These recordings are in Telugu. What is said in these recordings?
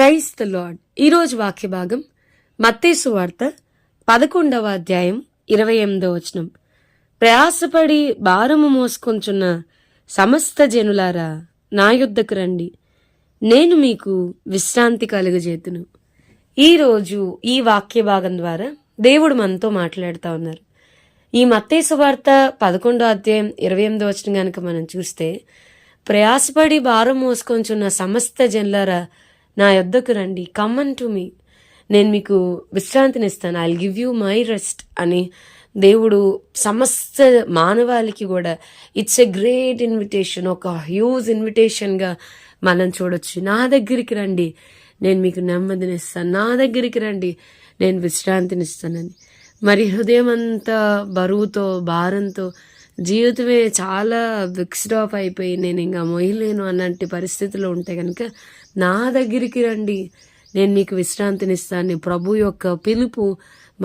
Praise the lord. ఈరోజు వాక్య భాగం మత్తయి సువార్త 11వ అధ్యాయం 28వ వచనం. ప్రయాసపడి భారము మోసుకొంచున్న సమస్త జనులారా నా యొద్దకు రండి, నేను మీకు విశ్రాంతి కలుగజేతును. ఈరోజు ఈ వాక్య భాగం ద్వారా దేవుడు మనతో మాట్లాడుతూ ఉన్నారు. ఈ మత్తయి సువార్త 11వ అధ్యాయం 28వ వచనం కనుక మనం చూస్తే, ప్రయాసపడి భారం మోసుకొంచున్న సమస్త జనులారా నా యొద్దకు రండి, కమ్ టు మీ, నేను మీకు విశ్రాంతినిస్తాను, I will give you my rest అని దేవుడు సమస్త మానవాళికి కూడా ఇట్స్ ఎ గ్రేట్ ఇన్విటేషన్, ఒక హ్యూజ్ ఇన్విటేషన్గా మనం చూడొచ్చు. నా దగ్గరికి రండి, నేను మీకు నెమ్మదినిస్తాను, నా దగ్గరికి రండి, నేను విశ్రాంతినిస్తానని. మరి హృదయం అంతా బరువుతో భారంతో జీవితమే చాలా విక్స్డ్ ఆఫ్ అయిపోయి నేను ఇంకా మొయ్యలేను అన్నట్టు పరిస్థితిలో ఉంటే కనుక నా దగ్గరికి రండి, నేను మీకు విశ్రాంతినిస్తాను ప్రభు యొక్క పిలుపు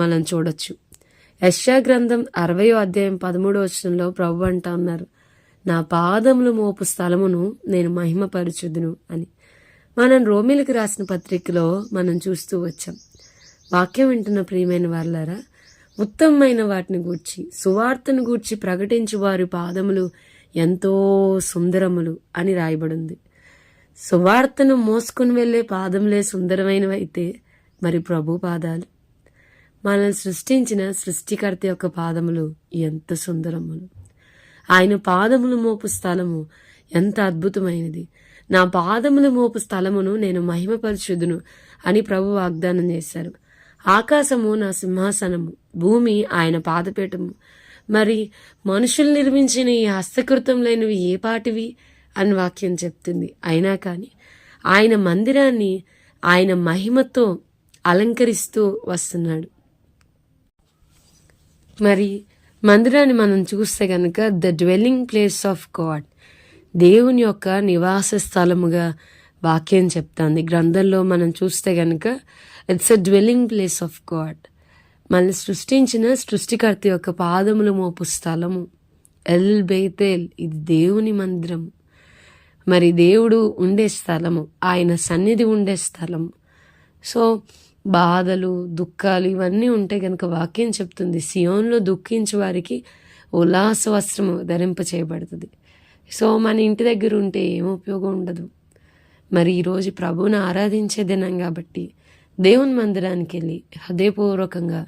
మనం చూడొచ్చు. యెషయా గ్రంథం 60వ అధ్యాయం 13వ వచనంలో ప్రభు అంటా ఉన్నారు, నా పాదములు మోపు స్థలమును నేను మహిమపరచుదును అని. మనం రోమిలకు రాసిన పత్రికలో మనం చూస్తూ వచ్చాం. వాక్యం వింటున్న ప్రియమైన వారులారా, ఉత్తమమైన వాటిని గూర్చి సువార్తను గూర్చి ప్రకటించు వారి పాదములు ఎంతో సుందరములు అని రాయబడింది. సువార్తను మోసుకుని వెళ్లే పాదములే సుందరమైనవైతే మరి ప్రభు పాదాలు, మనల్ని సృష్టించిన సృష్టికర్త యొక్క పాదములు ఎంత సుందరములు. ఆయన పాదములు మోపు స్థలము ఎంత అద్భుతమైనది. నా పాదములు మోపు స్థలమును నేను మహిమపరచుదును అని ప్రభు వాగ్దానం చేశారు. ఆకాశము నా సింహాసనము, భూమి ఆయన పాదపీఠము. మరి మనుషులు నిర్మించిన ఈ హస్తకృతం లేనివి ఏ పాటివి అని వాక్యం చెప్తుంది. అయినా కానీ ఆయన మందిరాన్ని ఆయన మహిమతో అలంకరిస్తూ వస్తున్నాడు. మరి మందిరాన్ని మనం చూస్తే కనుక the dwelling place of God, దేవుని యొక్క నివాస స్థలముగా వాక్యం చెప్తాంది. గ్రంథంలో మనం చూస్తే కనుక it's a dwelling place of God. మనల్ని సృష్టించిన సృష్టికర్త యొక్క పాదములు మోపు స్థలము ఎల్ బేతేల్, ఇది దేవుని మందిరం. మరి దేవుడు ఉండే స్థలము, ఆయన సన్నిధి ఉండే స్థలము. సో బాధలు దుఃఖాలు ఇవన్నీ ఉంటే కనుక వాక్యం చెప్తుంది, సియోన్లో దుఃఖించే వారికి ఉల్లాస వస్త్రము ధరింప చేయబడుతుంది. సో మన ఇంటి దగ్గర ఉంటే ఏం ఉపయోగం ఉండదు. మరి ఈరోజు ప్రభువును ఆరాధించే దినం కాబట్టి దేవుని మందిరానికి వెళ్ళి హృదయపూర్వకంగా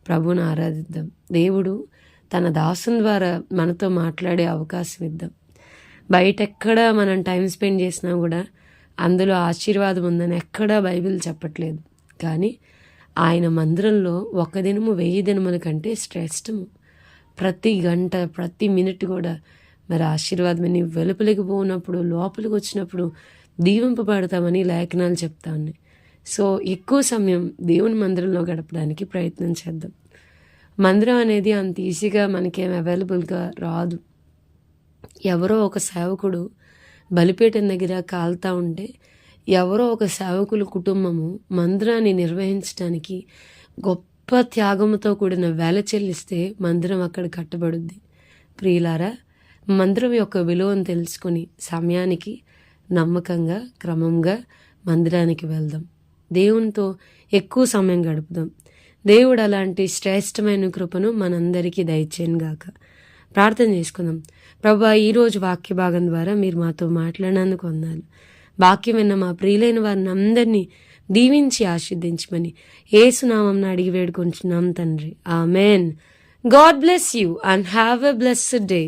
ప్రభువును ఆరాధిద్దాం. దేవుడు తన దాసుని ద్వారా మనతో మాట్లాడే అవకాశం ఇద్దాం. బయట ఎక్కడ మనం టైం స్పెండ్ చేసినా కూడా అందులో ఆశీర్వాదం ఉందని ఎక్కడా బైబిల్ చెప్పట్లేదు. కానీ ఆయన మందిరంలో 1 దినము 1000 దినముల కంటే శ్రేష్టము. ప్రతి గంట ప్రతి మినిట్ కూడా మరి ఆశీర్వాదం. నీ వెలుపలికి పోయినప్పుడు లోపలికి వచ్చినప్పుడు దీవింపబడతామని లేఖనాలు చెప్తా ఉన్నాయి. సో ఎక్కువ సమయం దేవుని మందిరంలో గడపడానికి ప్రయత్నం చేద్దాం. మందిరం అనేది అంత ఈజీగా మనకేం అవైలబుల్గా రాదు. ఎవరో ఒక సేవకుడు బలిపీఠం దగ్గర కాలుతా ఉంటే ఎవరో ఒక సేవకుల కుటుంబము మందిరాన్ని నిర్వహించడానికి గొప్ప త్యాగముతో కూడిన వేల చెల్లిస్తే మందిరం అక్కడ కట్టబడుద్ది. ప్రియులారా, మందిరం యొక్క విలువను తెలుసుకొని సమయానికి నమ్మకంగా క్రమంగా మందిరానికి వెళ్దాం. దేవునితో ఎక్కువ సమయం గడుపుదాం. దేవుడు అలాంటి శ్రేష్టమైన కృపను మనందరికీ దయచేయను గాక. ప్రార్థన చేసుకుందాం. ప్రభువా, ఈరోజు వాక్య భాగం ద్వారా మీరు మాతో మాట్లాడినందుకు వందనాలు. వాక్యం విన్న మా ప్రియులైన వారిని అందరినీ దీవించి ఆశీర్వదించమని యేసు నామమున అడిగి వేడుకొంచున్నాం తండ్రి, amen. God bless you and have a blessed day.